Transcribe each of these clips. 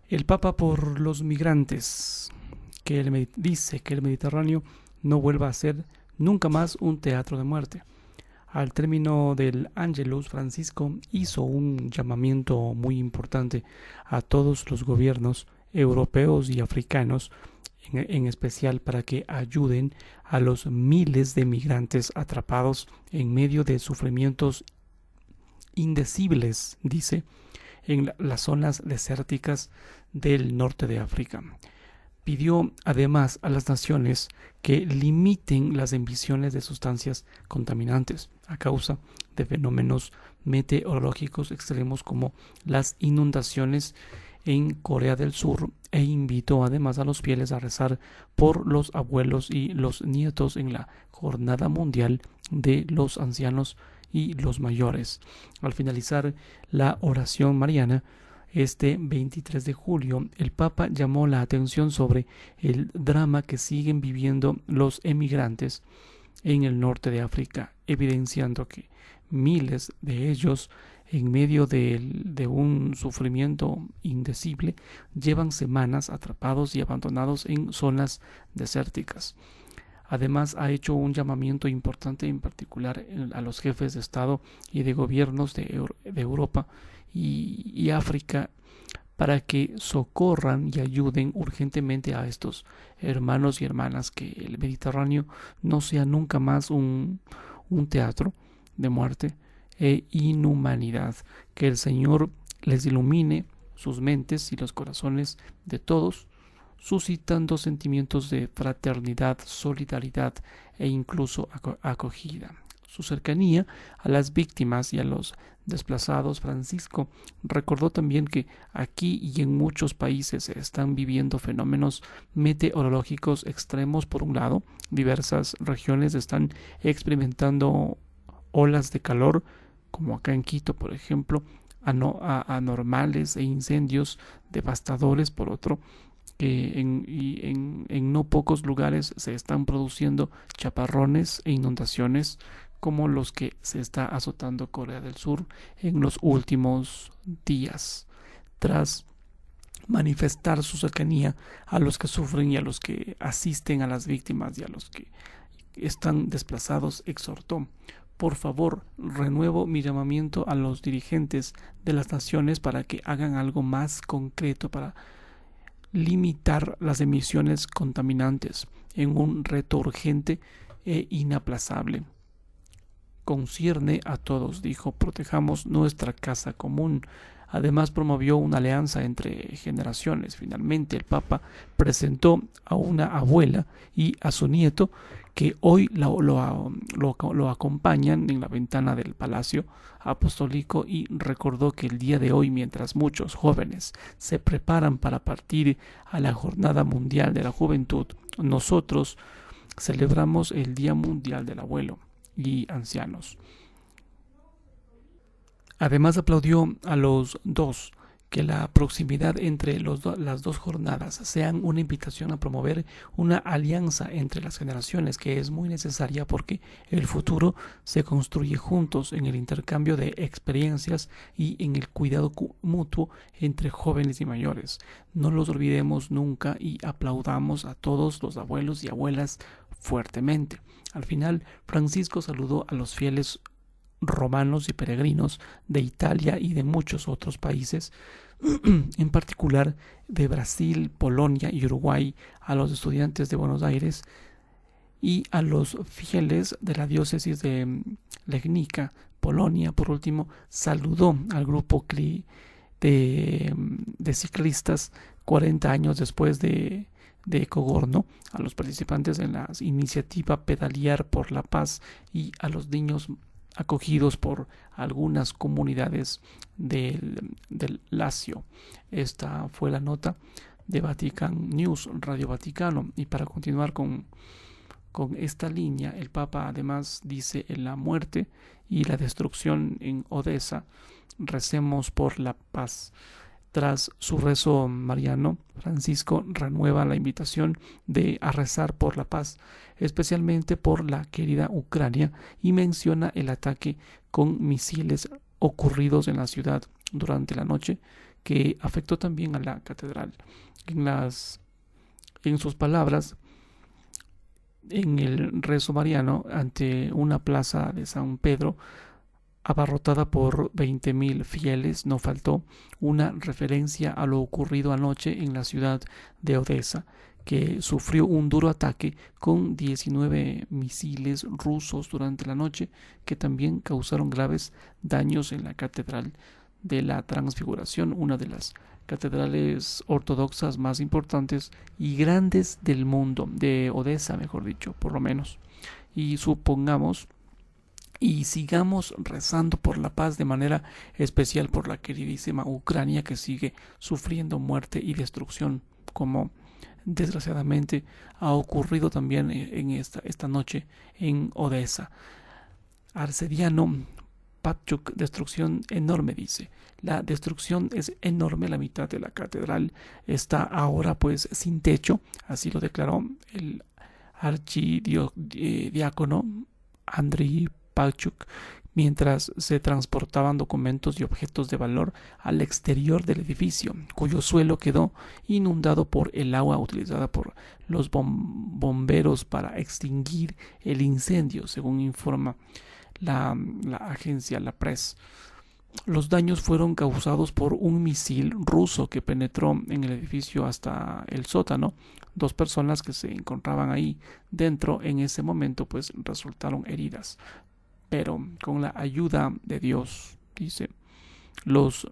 El Papa por los migrantes, dice que el Mediterráneo no vuelva a ser nunca más un teatro de muerte. Al término del Angelus, Francisco hizo un llamamiento muy importante a todos los gobiernos europeos y africanos, en especial para que ayuden a los miles de migrantes atrapados en medio de sufrimientos indecibles, dice, en las zonas desérticas del norte de África. Pidió además a las naciones que limiten las emisiones de sustancias contaminantes a causa de fenómenos meteorológicos extremos como las inundaciones en Corea del Sur e invitó además a los fieles a rezar por los abuelos y los nietos en la Jornada Mundial de los Ancianos y los Mayores. Al finalizar la oración mariana, este 23 de julio, el Papa llamó la atención sobre el drama que siguen viviendo los emigrantes en el norte de África, evidenciando que miles de ellos, en medio de un sufrimiento indecible, llevan semanas atrapados y abandonados en zonas desérticas. Además, ha hecho un llamamiento importante, en particular a los jefes de Estado y de gobiernos de Europa y África, para que socorran y ayuden urgentemente a estos hermanos y hermanas, que el Mediterráneo no sea nunca más un teatro de muerte e inhumanidad. Que el Señor les ilumine sus mentes y los corazones de todos, suscitando sentimientos de fraternidad, solidaridad e incluso acogida. Su cercanía a las víctimas y a los desplazados, Francisco recordó también que aquí y en muchos países se están viviendo fenómenos meteorológicos extremos. Por un lado, diversas regiones están experimentando olas de calor, como acá en Quito, por ejemplo, anormales, e incendios devastadores. Por otro, que en no pocos lugares se están produciendo chaparrones e inundaciones, como los que se está azotando Corea del Sur en los últimos días, tras manifestar su cercanía a los que sufren y a los que asisten a las víctimas y a los que están desplazados. Exhortó: por favor, renuevo mi llamamiento a los dirigentes de las naciones para que hagan algo más concreto para limitar las emisiones contaminantes en un reto urgente e inaplazable. Concierne a todos, dijo, protejamos nuestra casa común. Además, promovió una alianza entre generaciones. Finalmente, el Papa presentó a una abuela y a su nieto, que hoy lo acompañan en la ventana del Palacio Apostólico, y recordó que el día de hoy, mientras muchos jóvenes se preparan para partir a la Jornada Mundial de la Juventud, nosotros celebramos el Día Mundial del Abuelo y Ancianos. Además, aplaudió a los dos que la proximidad entre las dos jornadas sean una invitación a promover una alianza entre las generaciones, que es muy necesaria porque el futuro se construye juntos, en el intercambio de experiencias y en el cuidado mutuo entre jóvenes y mayores. No los olvidemos nunca y aplaudamos a todos los abuelos y abuelas fuertemente. Al final, Francisco saludó a los fieles romanos y peregrinos de Italia y de muchos otros países, en particular de Brasil, Polonia y Uruguay, a los estudiantes de Buenos Aires y a los fieles de la diócesis de Legnica, Polonia. Por último, saludó al grupo de ciclistas 40 años después de Cogorno, a los participantes en la iniciativa Pedalear por la Paz y a los niños acogidos por algunas comunidades del Lacio. Esta fue la nota de Vatican News, Radio Vaticano. Y para continuar con esta línea, el Papa además dice: en la muerte y la destrucción en Odessa, recemos por la paz. Tras su rezo mariano, Francisco renueva la invitación a rezar por la paz, especialmente por la querida Ucrania, y menciona el ataque con misiles ocurridos en la ciudad durante la noche, que afectó también a la catedral. En sus palabras, en el rezo mariano ante una plaza de San Pedro abarrotada por 20.000 fieles, no faltó una referencia a lo ocurrido anoche en la ciudad de Odesa, que sufrió un duro ataque con 19 misiles rusos durante la noche, que también causaron graves daños en la Catedral de la Transfiguración, una de las catedrales ortodoxas más importantes y grandes del mundo, de Odesa, mejor dicho, por lo menos. Y supongamos y sigamos rezando por la paz, de manera especial por la queridísima Ucrania, que sigue sufriendo muerte y destrucción, como desgraciadamente ha ocurrido también en esta noche en Odesa. Arcediano Papchuk, destrucción enorme, dice. La destrucción es enorme, la mitad de la catedral está ahora pues sin techo, así lo declaró el archidiácono Andriy Papchuk, mientras se transportaban documentos y objetos de valor al exterior del edificio, cuyo suelo quedó inundado por el agua utilizada por los bomberos para extinguir el incendio, según informa la agencia La Press. Los daños fueron causados por un misil ruso que penetró en el edificio hasta el sótano. 2 personas que se encontraban ahí dentro en ese momento pues resultaron heridas. Pero con la ayuda de Dios, dice, los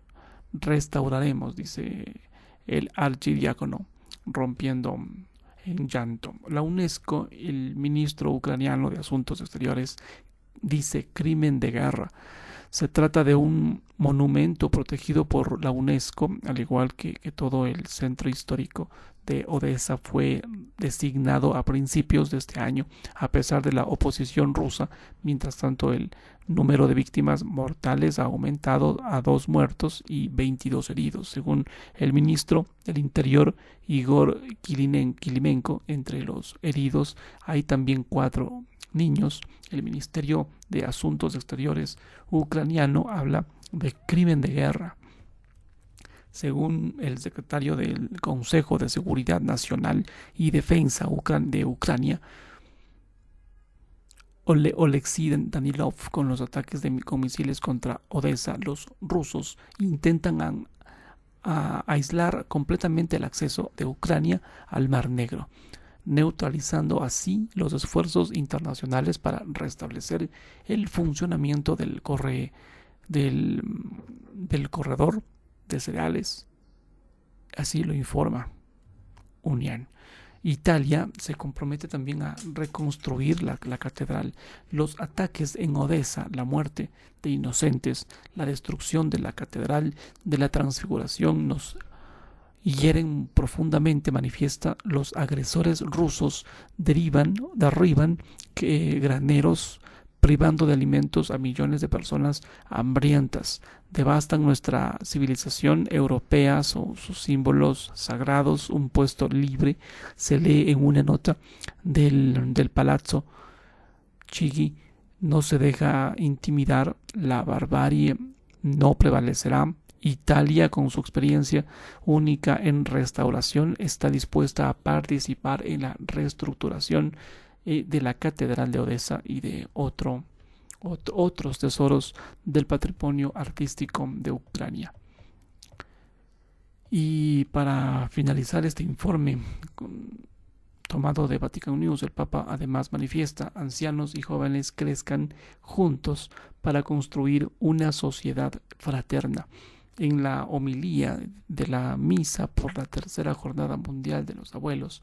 restauraremos, dice el archidiácono, rompiendo en llanto. La UNESCO, el ministro ucraniano de Asuntos Exteriores, dice crimen de guerra. Se trata de un monumento protegido por la UNESCO, al igual que todo el centro histórico de Odesa fue designado a principios de este año, a pesar de la oposición rusa. Mientras tanto, el número de víctimas mortales ha aumentado a 2 muertos y 22 heridos, según el ministro del Interior, Igor Kilimenko. Entre los heridos hay también 4 niños. El Ministerio de Asuntos Exteriores ucraniano habla de crimen de guerra. Según el secretario del Consejo de Seguridad Nacional y Defensa de Ucrania, Oleksiy Danilov, con los ataques con misiles contra Odesa, los rusos intentan aislar completamente el acceso de Ucrania al Mar Negro, neutralizando así los esfuerzos internacionales para restablecer el funcionamiento del corredor de cereales. Así lo informa Unión. Italia se compromete también a reconstruir la catedral. Los ataques en Odesa, la muerte de inocentes, la destrucción de la catedral de la Transfiguración nos hieren profundamente, manifiesta. Los agresores rusos derriban graneros, privando de alimentos a millones de personas hambrientas. Devastan nuestra civilización europea, sus símbolos sagrados. Un puesto libre, se lee en una nota del Palazzo Chigi. No se deja intimidar, la barbarie no prevalecerá. Italia, con su experiencia única en restauración, está dispuesta a participar en la reestructuración de la Catedral de Odesa y de otros tesoros del patrimonio artístico de Ucrania. Y para finalizar este informe tomado de Vatican News, el Papa además manifiesta: ancianos y jóvenes crezcan juntos para construir una sociedad fraterna. En la homilía de la misa por la 3ª Jornada Mundial de los Abuelos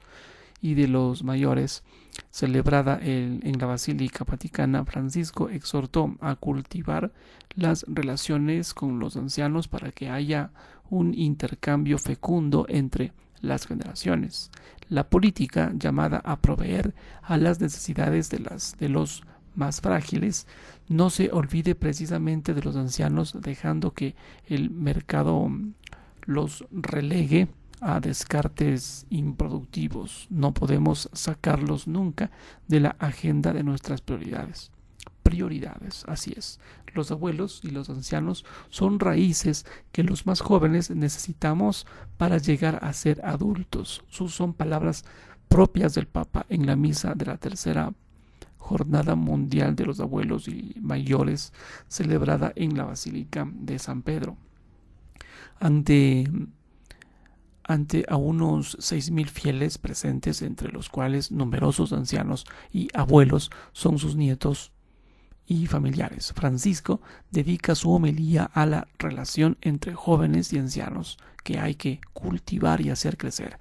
y de los Mayores, celebrada en la Basílica Vaticana, Francisco exhortó a cultivar las relaciones con los ancianos para que haya un intercambio fecundo entre las generaciones. La política, llamada a proveer a las necesidades de los más frágiles, no se olvide precisamente de los ancianos, dejando que el mercado los relegue a descartes improductivos. No podemos sacarlos nunca de la agenda de nuestras prioridades. prioridades. Así es, los abuelos y los ancianos son raíces que los más jóvenes necesitamos para llegar a ser adultos. Son palabras propias del Papa en la misa de la tercera Jornada Mundial de los Abuelos y Mayores, celebrada en la Basílica de San Pedro. Ante a unos 6.000 fieles presentes, entre los cuales numerosos ancianos y abuelos son sus nietos y familiares. Francisco dedica su homilía a la relación entre jóvenes y ancianos, que hay que cultivar y hacer crecer.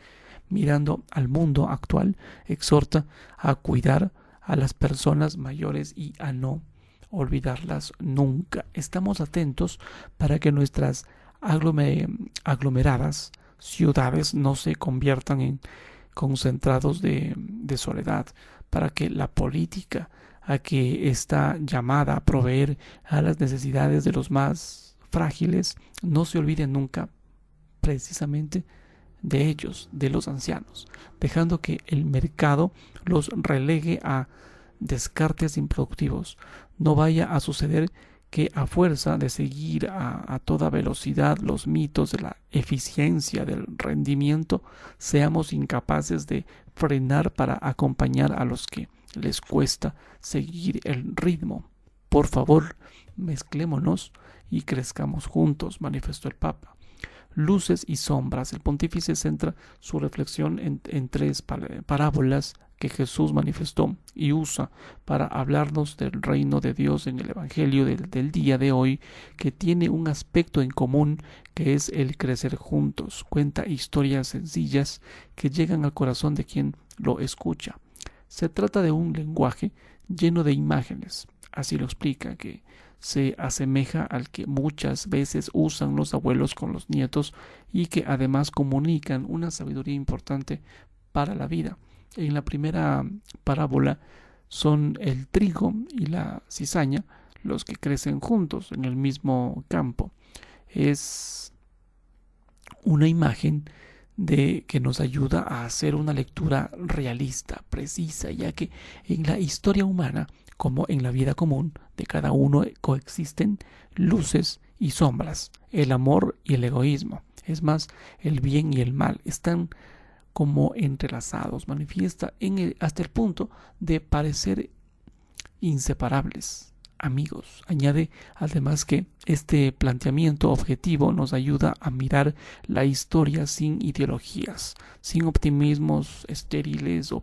Mirando al mundo actual, exhorta a cuidar a las personas mayores y a no olvidarlas nunca. Estamos atentos para que nuestras aglomeradas ciudades no se conviertan en concentrados de soledad, para que la política a que está llamada a proveer a las necesidades de los más frágiles no se olvide nunca precisamente de ellos, de los ancianos, dejando que el mercado los relegue a descartes improductivos. No vaya a suceder que a fuerza de seguir a toda velocidad los mitos de la eficiencia, del rendimiento, seamos incapaces de frenar para acompañar a los que les cuesta seguir el ritmo. Por favor, mezclémonos y crezcamos juntos, manifestó el Papa. Luces y sombras. El pontífice centra su reflexión en tres parábolas que Jesús manifestó y usa para hablarnos del reino de Dios en el Evangelio del día de hoy, que tiene un aspecto en común, que es el crecer juntos. Cuenta historias sencillas que llegan al corazón de quien lo escucha. Se trata de un lenguaje lleno de imágenes. Así lo explica, que se asemeja al que muchas veces usan los abuelos con los nietos y que además comunican una sabiduría importante para la vida. En la primera parábola son el trigo y la cizaña los que crecen juntos en el mismo campo. Es una imagen que nos ayuda a hacer una lectura realista, precisa, ya que en la historia humana, como en la vida común de cada uno, coexisten luces y sombras, el amor y el egoísmo. Es más, el bien y el mal están como entrelazados, manifiesta hasta el punto de parecer inseparables, amigos. Añade además que este planteamiento objetivo nos ayuda a mirar la historia sin ideologías, sin optimismos estériles o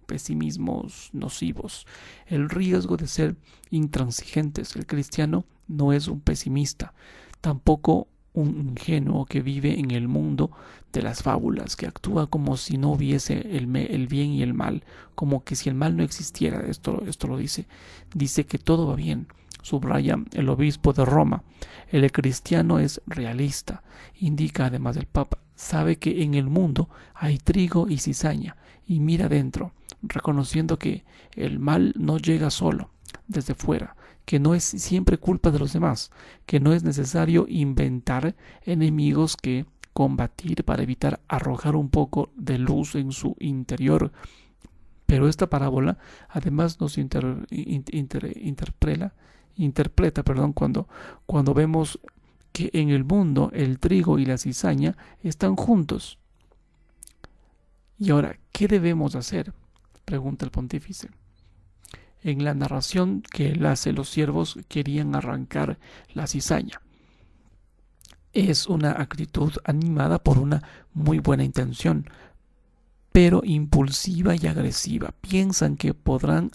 pesimismos nocivos. El riesgo de ser intransigentes. El cristiano no es un pesimista, tampoco un ingenuo que vive en el mundo de las fábulas, que actúa como si no hubiese el bien y el mal, como que si el mal no existiera. Esto lo dice que todo va bien. Subraya el obispo de Roma. El cristiano es realista, indica además el Papa. Sabe que en el mundo hay trigo y cizaña y mira dentro, reconociendo que el mal no llega solo, desde fuera, que no es siempre culpa de los demás, que no es necesario inventar enemigos que combatir para evitar arrojar un poco de luz en su interior. Pero esta parábola además nos interpreta cuando vemos que en el mundo el trigo y la cizaña están juntos. Y ahora, ¿qué debemos hacer?, pregunta el pontífice. En la narración que él hace, los siervos querían arrancar la cizaña. Es una actitud animada por una muy buena intención, pero impulsiva y agresiva. Piensan que podrán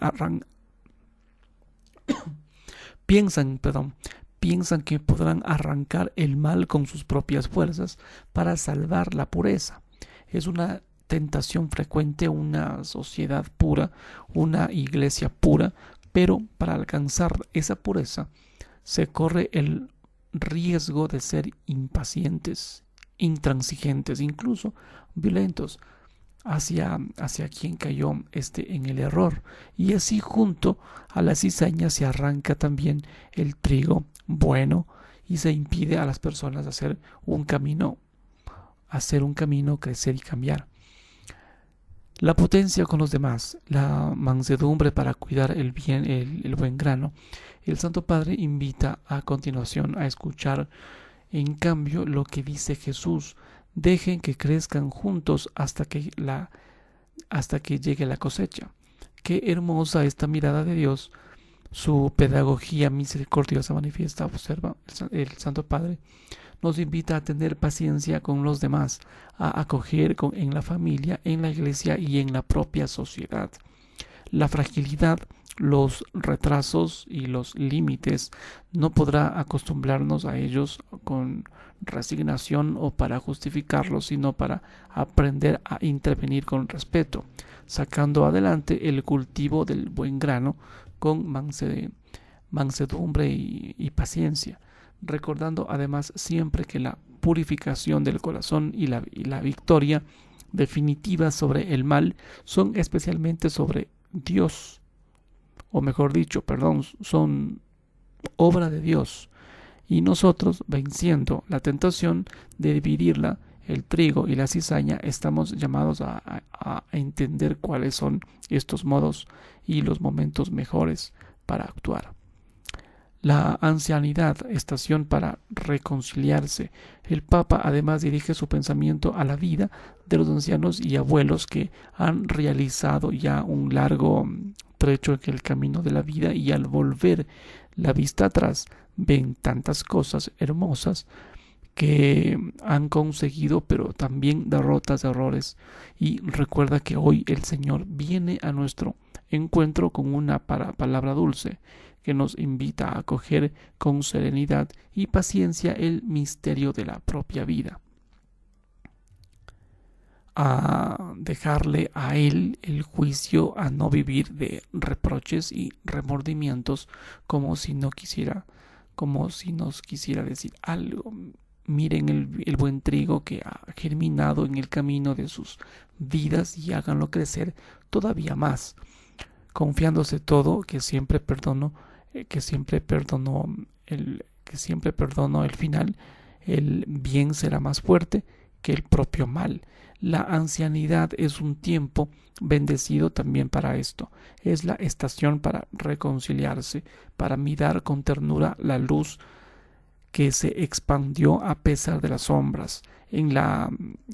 arrancar el mal con sus propias fuerzas para salvar la pureza. Es una tentación frecuente, una sociedad pura, una iglesia pura, pero para alcanzar esa pureza se corre el riesgo de ser impacientes, intransigentes, incluso violentos hacia quien cayó en el error. Y así, junto a la cizaña, se arranca también el trigo bueno y se impide a las personas hacer un camino, crecer y cambiar. La potencia con los demás, la mansedumbre para cuidar el bien, el buen grano. El Santo Padre invita a continuación a escuchar en cambio lo que dice Jesús. Dejen que crezcan juntos hasta que llegue la cosecha. Qué hermosa esta mirada de Dios. Su pedagogía misericordiosa manifiesta, observa el Santo Padre, nos invita a tener paciencia con los demás, a acoger en la familia, en la iglesia y en la propia sociedad. La fragilidad, los retrasos y los límites no podrá acostumbrarnos a ellos con resignación o para justificarlos, sino para aprender a intervenir con respeto, sacando adelante el cultivo del buen grano con mansedumbre y paciencia, recordando además siempre que la purificación del corazón y la victoria definitiva sobre el mal son especialmente sobre Dios, o mejor dicho, perdón, son obra de Dios, y nosotros, venciendo la tentación de dividirla, el trigo y la cizaña, estamos llamados a entender cuáles son estos modos y los momentos mejores para actuar. La ancianidad, estación para reconciliarse. El Papa además dirige su pensamiento a la vida de los ancianos y abuelos que han realizado ya un largo trecho en el camino de la vida y al volver la vista atrás ven tantas cosas hermosas que han conseguido, pero también derrotas, errores. Y recuerda que hoy el Señor viene a nuestro encuentro con una palabra dulce que nos invita a acoger con serenidad y paciencia el misterio de la propia vida, a dejarle a Él el juicio, a no vivir de reproches y remordimientos como si no quisiera, como si nos quisiera decir algo. Miren el buen trigo que ha germinado en el camino de sus vidas y háganlo crecer todavía más, confiándose todo que siempre perdono que siempre perdono el final, el bien será más fuerte que el propio mal. La ancianidad es un tiempo bendecido también para esto. Es la estación para reconciliarse, para mirar con ternura la luz que se expandió a pesar de las sombras, en la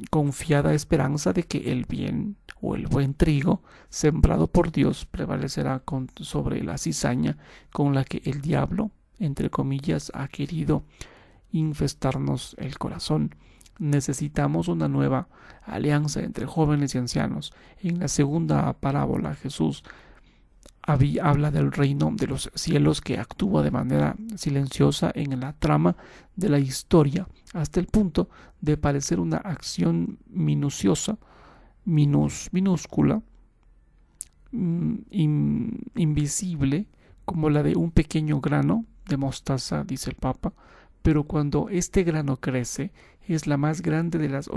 confiada esperanza de que el bien o el buen trigo sembrado por Dios prevalecerá sobre la cizaña con la que el diablo, entre comillas, ha querido infestarnos el corazón. Necesitamos una nueva alianza entre jóvenes y ancianos. En la segunda parábola Jesús habla del reino de los cielos que actúa de manera silenciosa en la trama de la historia hasta el punto de parecer una acción minuciosa, minúscula, invisible, como la de un pequeño grano de mostaza, dice el Papa, pero cuando este grano crece es la más grande de las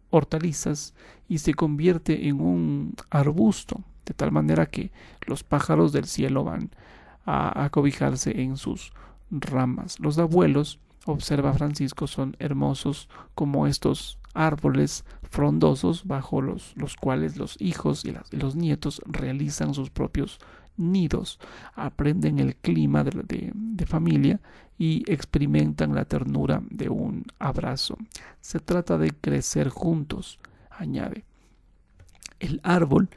hortalizas y se convierte en un arbusto, de tal manera que los pájaros del cielo van a cobijarse en sus ramas. Los abuelos, observa Francisco, son hermosos como estos árboles frondosos bajo los cuales los hijos y los nietos realizan sus propios nidos, aprenden el clima de familia y experimentan la ternura de un abrazo. Se trata de crecer juntos, añade. El árbol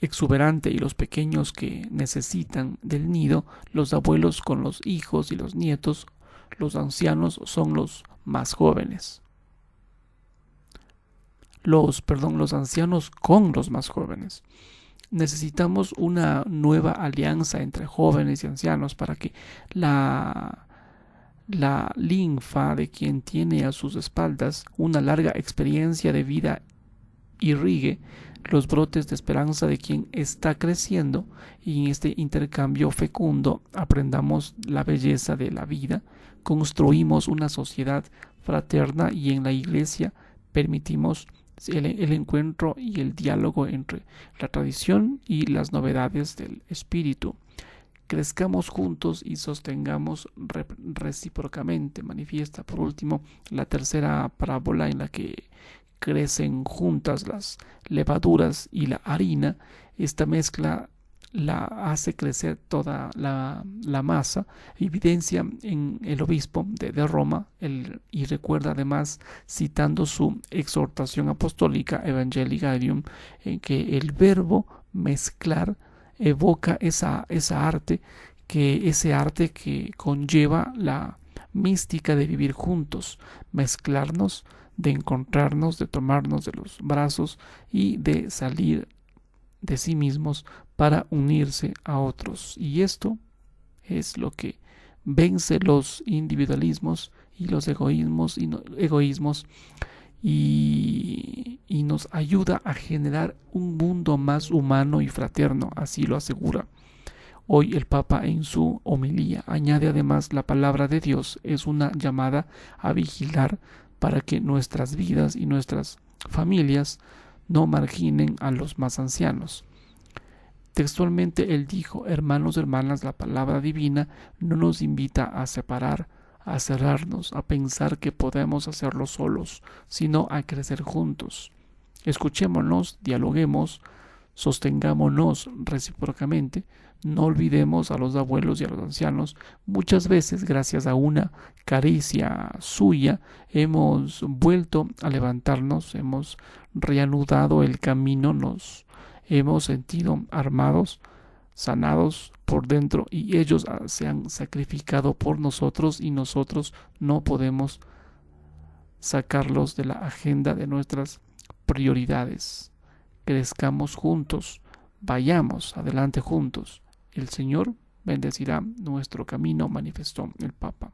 exuberante y los pequeños que necesitan del nido, los abuelos con los hijos y los nietos, los ancianos son los más jóvenes. Los ancianos con los más jóvenes. Necesitamos una nueva alianza entre jóvenes y ancianos para que la linfa de quien tiene a sus espaldas una larga experiencia de vida irrigue los brotes de esperanza de quien está creciendo y en este intercambio fecundo aprendamos la belleza de la vida, construimos una sociedad fraterna y en la iglesia permitimos el encuentro y el diálogo entre la tradición y las novedades del espíritu. Crezcamos juntos y sostengamos recíprocamente. Manifiesta por último la tercera parábola en la que crecen juntas las levaduras y la harina. Esta mezcla la hace crecer toda la masa, evidencia en el obispo de Roma, y recuerda además, citando su exhortación apostólica Evangelii Gaudium, en que el verbo mezclar evoca ese arte que conlleva la mística de vivir juntos, mezclarnos, de encontrarnos, de tomarnos de los brazos y de salir de sí mismos para unirse a otros. Y esto es lo que vence los individualismos y los egoísmos y nos ayuda a generar un mundo más humano y fraterno, así lo asegura. Hoy el Papa en su homilía añade además: la palabra de Dios es una llamada a vigilar para que nuestras vidas y nuestras familias no marginen a los más ancianos. Textualmente él dijo: hermanos, hermanas, la palabra divina no nos invita a separar, a cerrarnos, a pensar que podemos hacerlo solos, sino a crecer juntos. Escuchémonos, dialoguemos, sostengámonos recíprocamente, no olvidemos a los abuelos y a los ancianos. Muchas veces, gracias a una caricia suya, hemos vuelto a levantarnos, hemos reanudado el camino, nos hemos sentido armados, sanados por dentro, y ellos se han sacrificado por nosotros y nosotros no podemos sacarlos de la agenda de nuestras prioridades. Crezcamos juntos, vayamos adelante juntos. El Señor bendecirá nuestro camino, manifestó el Papa.